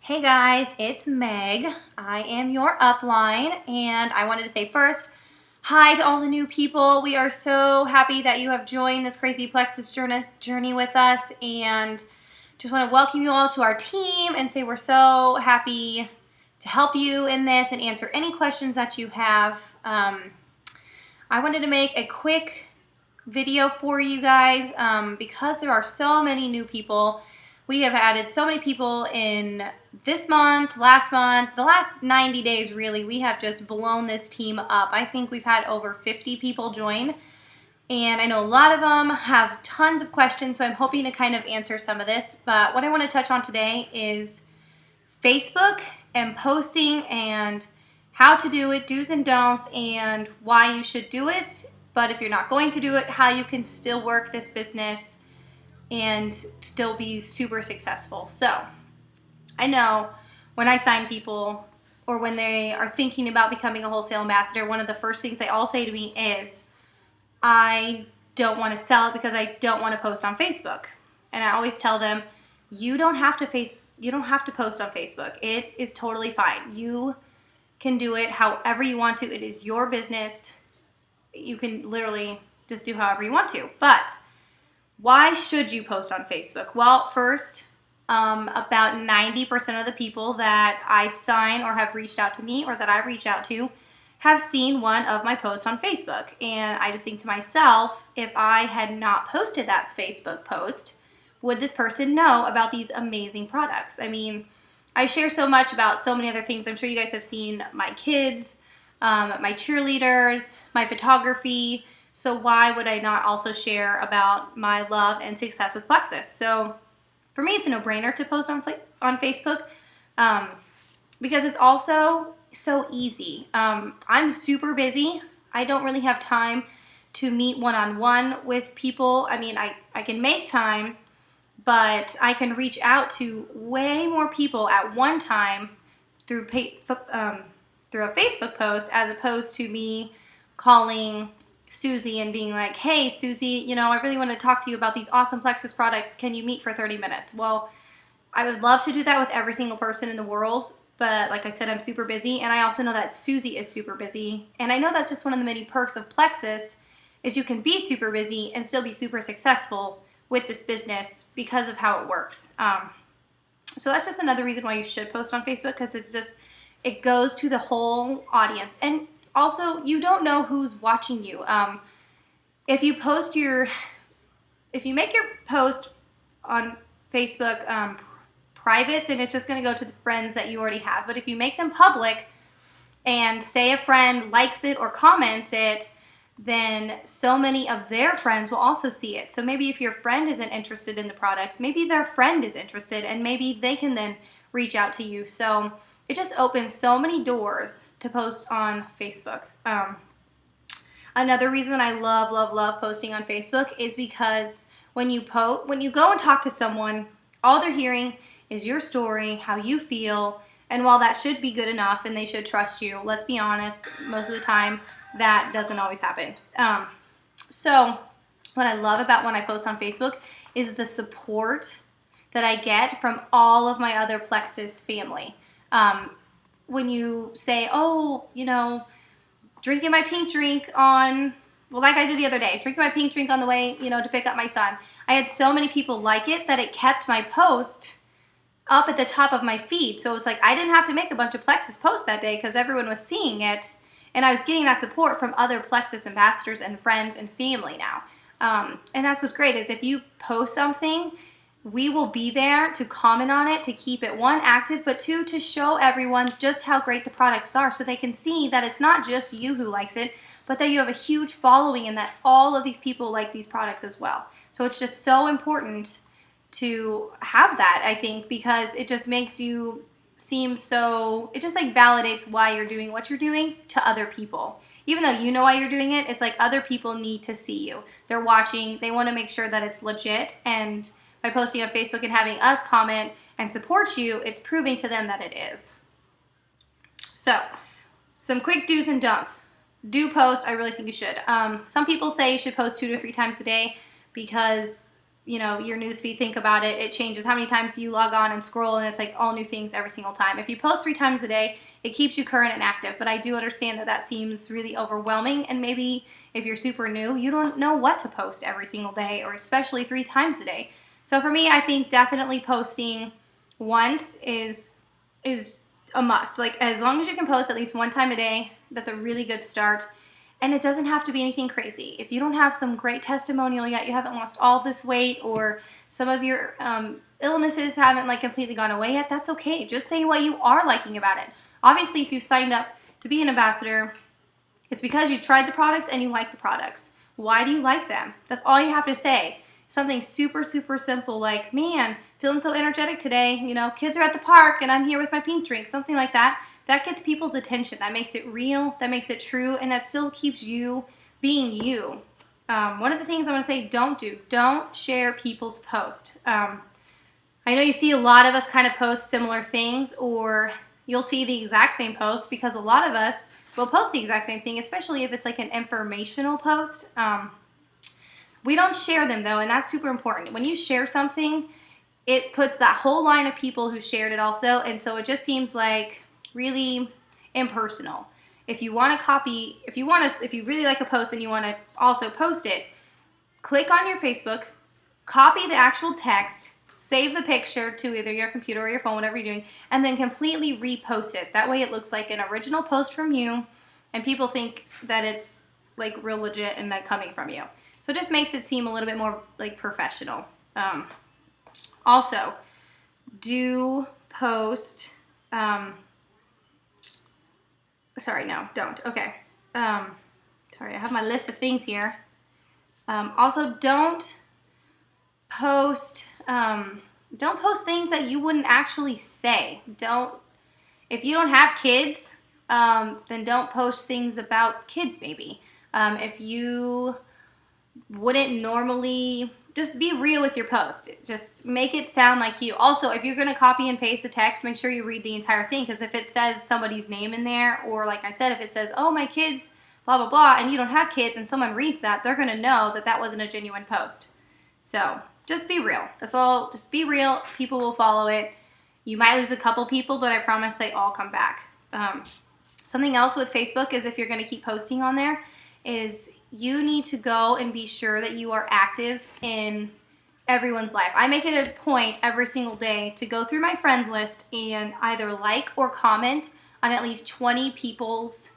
Hey guys, it's Meg. I am your upline, and I wanted to say first, hi to all the new people. We are so happy that you have joined this crazy Plexus journey with us, and just want to welcome you all to our team and say we're so happy to help you in this and answer any questions that you have. I wanted to make a quick video for you guys because there are so many new people. We have added so many people in this month, last month, the last 90 days really. We have just blown this team up. I think we've had over 50 people join, and I know a lot of them have tons of questions, so I'm hoping to kind of answer some of this. But what I want to touch on today is Facebook and posting and how to do it, do's and don'ts, and why you should do it. But if you're not going to do it, how you can still work this business and still be super successful. So I know when I sign people or when they are thinking about becoming a wholesale ambassador, one of the first things they all say to me is, I don't want to sell it because I don't want to post on Facebook. And I always tell them, you don't have to post on Facebook. It is totally fine. You can do it however you want to. It is your business. You can literally just do however you want to. But why should you post on Facebook? Well, first, about 90% of the people that I sign or have reached out to me or that I reach out to have seen one of my posts on Facebook. And I just think to myself, if I had not posted that Facebook post, would this person know about these amazing products? I mean, I share so much about so many other things. I'm sure you guys have seen my kids, my cheerleaders, my photography. So why would I not also share about my love and success with Plexus? So for me, it's a no-brainer to post on Facebook because it's also so easy. I'm super busy. I don't really have time to meet one-on-one with people. I mean, I can make time, but I can reach out to way more people at one time through a Facebook post as opposed to me calling Susie and being like, hey, Susie, I really want to talk to you about these awesome Plexus products. Can you meet for 30 minutes? Well, I would love to do that with every single person in the world, but like I said, I'm super busy, and I also know that Susie is super busy, and I know that's just one of the many perks of Plexus is you can be super busy and still be super successful with this business because of how it works. So that's just another reason why you should post on Facebook, because it goes to the whole audience. And also, you don't know who's watching you. If you make your post on Facebook private, then it's just going to go to the friends that you already have. But if you make them public and say a friend likes it or comments it, then so many of their friends will also see it. So maybe if your friend isn't interested in the products, maybe their friend is interested, and maybe they can then reach out to you. So it just opens so many doors to post on Facebook. Another reason I love posting on Facebook is because when you go and talk to someone, all they're hearing is your story, how you feel, and while that should be good enough and they should trust you, let's be honest, most of the time that doesn't always happen. So what I love about when I post on Facebook is the support that I get from all of my other Plexus family. When you say, drinking my pink drink like I did the other day, drinking my pink drink on the way, to pick up my son. I had so many people like it that it kept my post up at the top of my feed. So it was like I didn't have to make a bunch of Plexus posts that day because everyone was seeing it, and I was getting that support from other Plexus ambassadors and friends and family now. And that's what's great is if you post something, we will be there to comment on it, to keep it, one, active, but two, to show everyone just how great the products are so they can see that it's not just you who likes it, but that you have a huge following and that all of these people like these products as well. So it's just so important to have that, I think, because it just makes you seem it just like validates why you're doing what you're doing to other people. Even though you know why you're doing it, it's like other people need to see you. They're watching, they want to make sure that it's legit, and by posting on Facebook and having us comment and support you, it's proving to them that it is. So, some quick do's and don'ts. Do post, I really think you should. Some people say you should post 2 to 3 times a day because your newsfeed, think about it. It changes. How many times do you log on and scroll and it's like all new things every single time? If you post 3 times a day, it keeps you current and active. But I do understand that that seems really overwhelming. And maybe if you're super new, you don't know what to post every single day, or especially 3 times a day. So for me, I think definitely posting once is a must. Like, as long as you can post at least 1 time a day, that's a really good start. And it doesn't have to be anything crazy. If you don't have some great testimonial yet, you haven't lost all this weight, or some of your illnesses haven't like completely gone away yet, that's okay. Just say what you are liking about it. Obviously, if you've signed up to be an ambassador, it's because you tried the products and you like the products. Why do you like them? That's all you have to say. Something super, super simple like, man, feeling so energetic today. Kids are at the park and I'm here with my pink drink. Something like that. That gets people's attention. That makes it real. That makes it true. And that still keeps you being you. One of the things I want to say, don't share people's posts. I know you see a lot of us kind of post similar things, or you'll see the exact same post, because a lot of us will post the exact same thing, especially if it's like an informational post. We don't share them though, and that's super important. When you share something, it puts that whole line of people who shared it also, and so it just seems like really impersonal. If you want to copy, if you really like a post and you want to also post it, click on your Facebook, copy the actual text, save the picture to either your computer or your phone, whatever you're doing, and then completely repost it. That way it looks like an original post from you, and people think that it's like real legit and that coming from you. So it just makes it seem a little bit more like professional. Also, do post, sorry, no, don't. Okay. Sorry, I have my list of things here. Also, don't post things that you wouldn't actually say. If you don't have kids, then don't post things about kids maybe. If you wouldn't normally, just be real with your post. Just make it sound like you. Also, if you're going to copy and paste the text, make sure you read the entire thing, because if it says somebody's name in there, or like I said, if it says, oh, my kids, blah, blah, blah, and you don't have kids and someone reads that, they're going to know that that wasn't a genuine post. So just be real. That's all. Just be real. People will follow it. You might lose a couple people, but I promise they all come back. Something else with Facebook is, if you're going to keep posting on there, is you need to go and be sure that you are active in everyone's life. I make it a point every single day to go through my friends list and either like or comment on at least 20 people's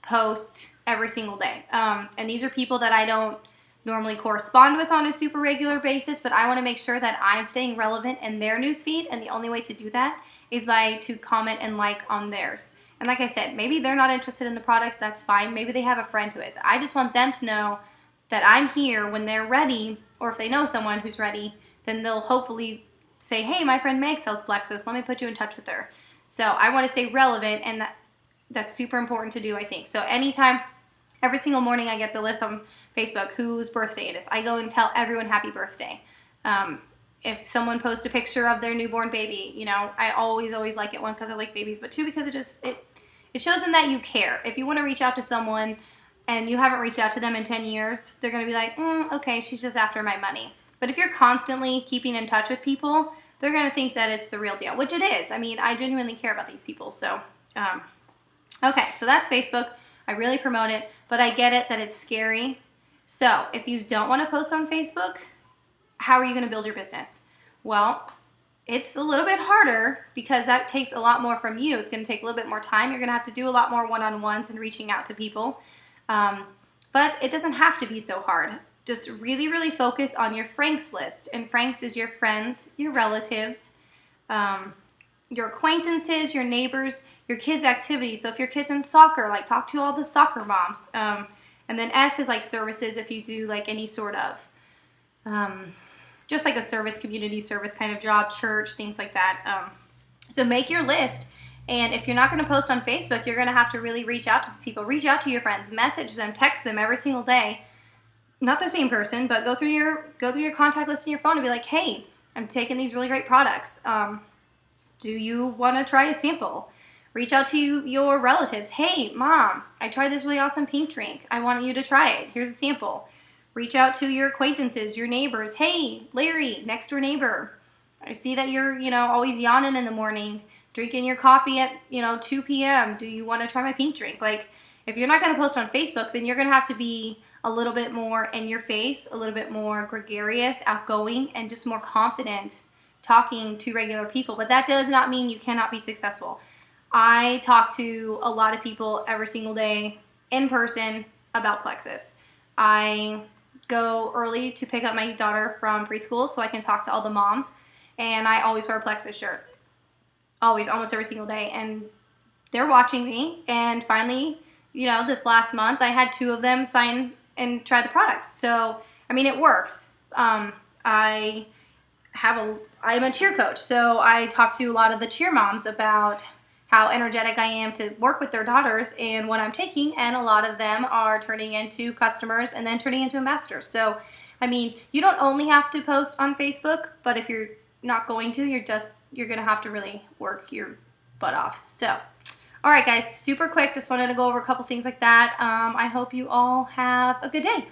posts every single day. And these are people that I don't normally correspond with on a super regular basis, but I want to make sure that I'm staying relevant in their newsfeed, and the only way to do that is to comment and like on theirs. And like I said, maybe they're not interested in the products, that's fine. Maybe they have a friend who is. I just want them to know that I'm here when they're ready, or if they know someone who's ready, then they'll hopefully say, hey, my friend Meg sells Plexus, let me put you in touch with her. So I want to stay relevant, and that's super important to do, I think. So anytime, every single morning I get the list on Facebook whose birthday it is. I go and tell everyone happy birthday. If someone posts a picture of their newborn baby, I always like it, one, because I like babies, but two, because it shows them that you care. If you want to reach out to someone and you haven't reached out to them in 10 years, they're going to be like, okay, she's just after my money. But if you're constantly keeping in touch with people, they're going to think that it's the real deal, which it is. I mean, I genuinely care about these people. So, okay, so that's Facebook. I really promote it, but I get it that it's scary. So if you don't want to post on Facebook, how are you going to build your business? Well, it's a little bit harder, because that takes a lot more from you. It's going to take a little bit more time. You're going to have to do a lot more one-on-ones and reaching out to people. But it doesn't have to be so hard. Just really, really focus on your Franks list. And Franks is your friends, your relatives, your acquaintances, your neighbors, your kids' activities. So if your kid's in soccer, like talk to all the soccer moms. And then S is like services, if you do like any sort of, just like a service, community service kind of job, church, things like that. So make your list. And if you're not going to post on Facebook, you're going to have to really reach out to people. Reach out to your friends, message them, text them every single day. Not the same person, but go through your contact list in your phone and be like, hey, I'm taking these really great products. Do you want to try a sample? Reach out to your relatives. Hey, mom, I tried this really awesome pink drink. I want you to try it. Here's a sample. Reach out to your acquaintances, your neighbors. Hey, Larry, next door neighbor, I see that you're, always yawning in the morning, drinking your coffee at, 2 p.m. Do you want to try my pink drink? Like, if you're not going to post on Facebook, then you're going to have to be a little bit more in your face, a little bit more gregarious, outgoing, and just more confident talking to regular people. But that does not mean you cannot be successful. I talk to a lot of people every single day in person about Plexus. I go early to pick up my daughter from preschool so I can talk to all the moms, and I always wear a Plexus shirt. Always, almost every single day. And they're watching me, and finally, this last month I had 2 of them sign and try the products. So, it works. I'm a cheer coach, so I talk to a lot of the cheer moms about how energetic I am to work with their daughters and what I'm taking, and a lot of them are turning into customers and then turning into ambassadors. So, you don't only have to post on Facebook, but if you're not going to, you're going to have to really work your butt off. So, all right, guys, super quick. Just wanted to go over a couple things like that. I hope you all have a good day.